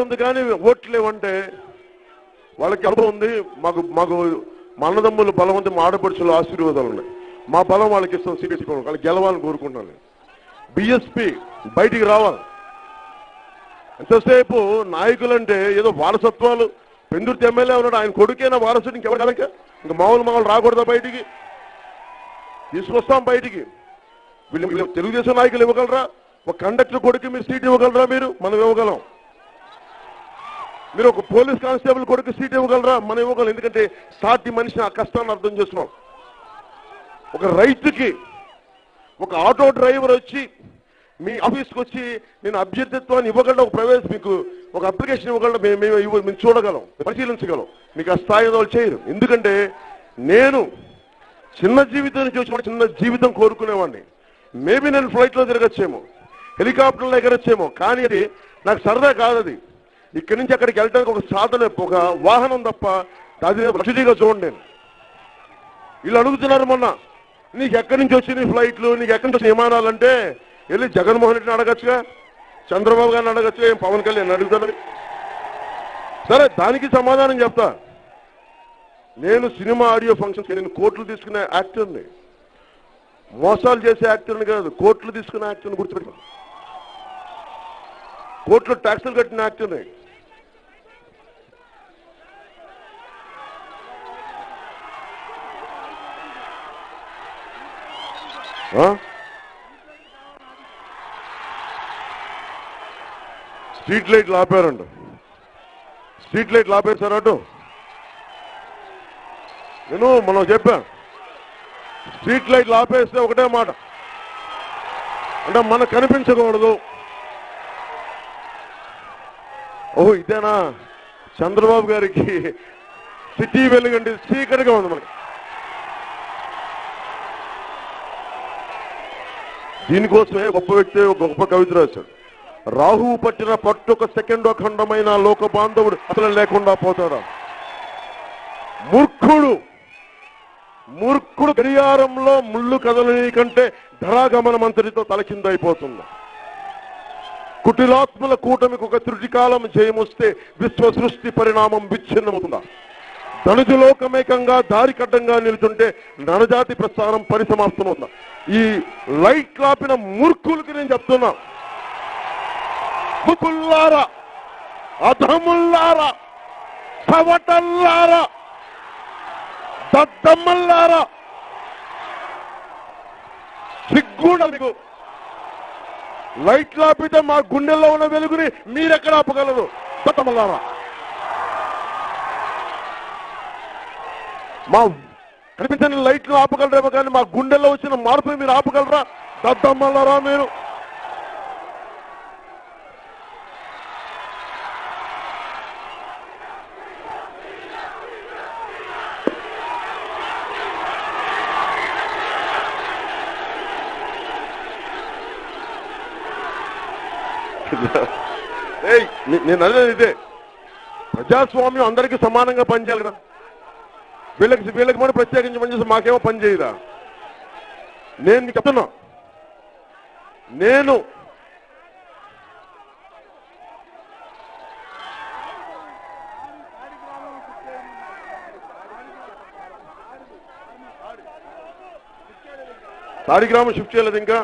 ఉంది కానీ ఓట్లు లేవంటే వాళ్ళకి అనుభవం ఉంది. మాకు మాకు మా అన్నదమ్ములు బలం ఉంది, మా ఆడపడుచులు ఆశీర్వాదాలు ఉన్నాయి. మా బలం వాళ్ళకి ఇస్తాం. సిబిఎస్ఈ వాళ్ళకి గెలవాలని కోరుకుంటున్నాను. బిఎస్పీ బయటికి రావాలి. ఎంతసేపు నాయకులంటే ఏదో వారసత్వాలు. పెందుర్తి ఎమ్మెల్యే ఉన్నాడు, ఆయన కొడుకేనా వారసుడు, ఇంకెవరిక ఇంకా మామూలు రాకూడదా బయటికి? తీసుకొస్తాం బయటికి. వీళ్ళు తెలుగుదేశం నాయకులు ఇవ్వగలరా? ఒక కండక్టర్ కొడుకు మీరు సీట్ ఇవ్వగలరా? మనం ఇవ్వగలం. మీరు ఒక పోలీస్ కానిస్టేబుల్ కొడుకు సీట్ ఇవ్వగలరా? మనం ఇవ్వగలం. ఎందుకంటే సాటి మనిషిని ఆ కష్టాన్ని అర్థం చేస్తున్నాం. ఒక రైతుకి ఒక ఆటో డ్రైవర్ వచ్చి మీ ఆఫీస్కి వచ్చి నేను అభ్యర్థిత్వాన్ని ఇవ్వగలం. ఒక ప్రైవేట్ మీకు ఒక అప్లికేషన్ ఇవ్వగలం. మేము చూడగలం, పరిశీలించగలం. మీకు ఆ స్థాయి వాళ్ళు చేయరు. ఎందుకంటే నేను చిన్న జీవితం చూసి చిన్న జీవితం కోరుకునేవాడిని. మేబీ నేను ఫ్లైట్లో తిరగచ్చేమో, హెలికాప్టర్లో ఎగరొచ్చేమో, కానీ అది నాకు సరదా కాదు. అది ఇక్కడి నుంచి అక్కడికి వెళ్ళడానికి ఒక సాధన, ఒక వాహనం తప్ప అది లగ్జరీగా చూడండి. నేను వీళ్ళు అడుగుతున్నారు మొన్న, నీకు ఎక్కడి నుంచి వచ్చింది ఫ్లైట్లు, నీకు ఎక్కడి నుంచి వచ్చిన విమానాలు అంటే వెళ్ళి జగన్మోహన్ రెడ్డిని అడగచ్చుగా, చంద్రబాబు గారిని అడగచ్చుగా, ఏం పవన్ కళ్యాణ్ అడుగుతాను. సరే, దానికి సమాధానం చెప్తా. నేను సినిమా ఆడియో ఫంక్షన్స్ నేను కోట్లు తీసుకునే యాక్టర్ని, మోసాలు చేసే యాక్టర్ని కాదు, కోట్లు తీసుకునే యాక్టర్ని గుర్తుపెట్టుకో. కోట్లు ట్యాక్సులు కట్టిన యాక్టర్ని. స్ట్రీట్ లైట్లు ఆపారంట. స్ట్రీట్ లైట్లు ఆపారు సార్. అటు మనం చెప్పాం, స్ట్రీట్ లైట్లు ఆపేస్తే ఒకటే మాట అంటే మనకు కనిపించకూడదు. ఓహో, ఇదేనా చంద్రబాబు గారికి సిటీ వెలుగండి, చీకటిగా ఉంది మనకి. దీనికోసమే గొప్ప వ్యక్తి గొప్ప కవిత రాశాడు. రాహువు పట్టిన పట్టొక సెకండ్ అఖండమైన లోక బాంధవుడు అసలు లేకుండా పోతాడా. మూర్ఖుడు గడియారంలో ముళ్ళు కదలని కంటే ధరాగమనం అంతటితో తలకిందైపోతుంది. కుటిలాత్మల కూటమికి ఒక త్రుటికాలం జయమొస్తే విశ్వ సృష్టి పరిణామం విచ్ఛిన్నమవుతుందా. ధనుజులోకమేకంగా దారికడ్డంగా నిలుచుంటే నరజాతి ప్రస్థానం పరిసమాప్తమవుతుందా. ఈ లైట్ లాపిన మూర్ఖులకి నేను చెప్తున్నా, ముకుల్లారా, అధముల్లారా, సవటల్లారా, దద్దమ్మల్లారా, సిగ్గుండాలి మీకు. లైట్ లాపితే మా గుండెల్లో ఉన్న వెలుగుని మీరెక్కడ ఆపగలరు? దద్దమ్మల్లారా, మా కనిపించని లైట్లు ఆపగలరేమో కానీ మా గుండెల్లో వచ్చిన మార్పుని మీరు ఆపగలరా? దద్దమ్మల్లారా మీరు. నేను అనేది ఇదే, ప్రజాస్వామ్యం అందరికీ సమానంగా పనిచేయాలి కదా. వీళ్ళకి మనం ప్రత్యేకించి పనిచేసి మాకేమో పని చేయదా? నేను చెప్తున్నా, నేను సారిగ్రామం షిఫ్ట్ చేయలేదు ఇంకా.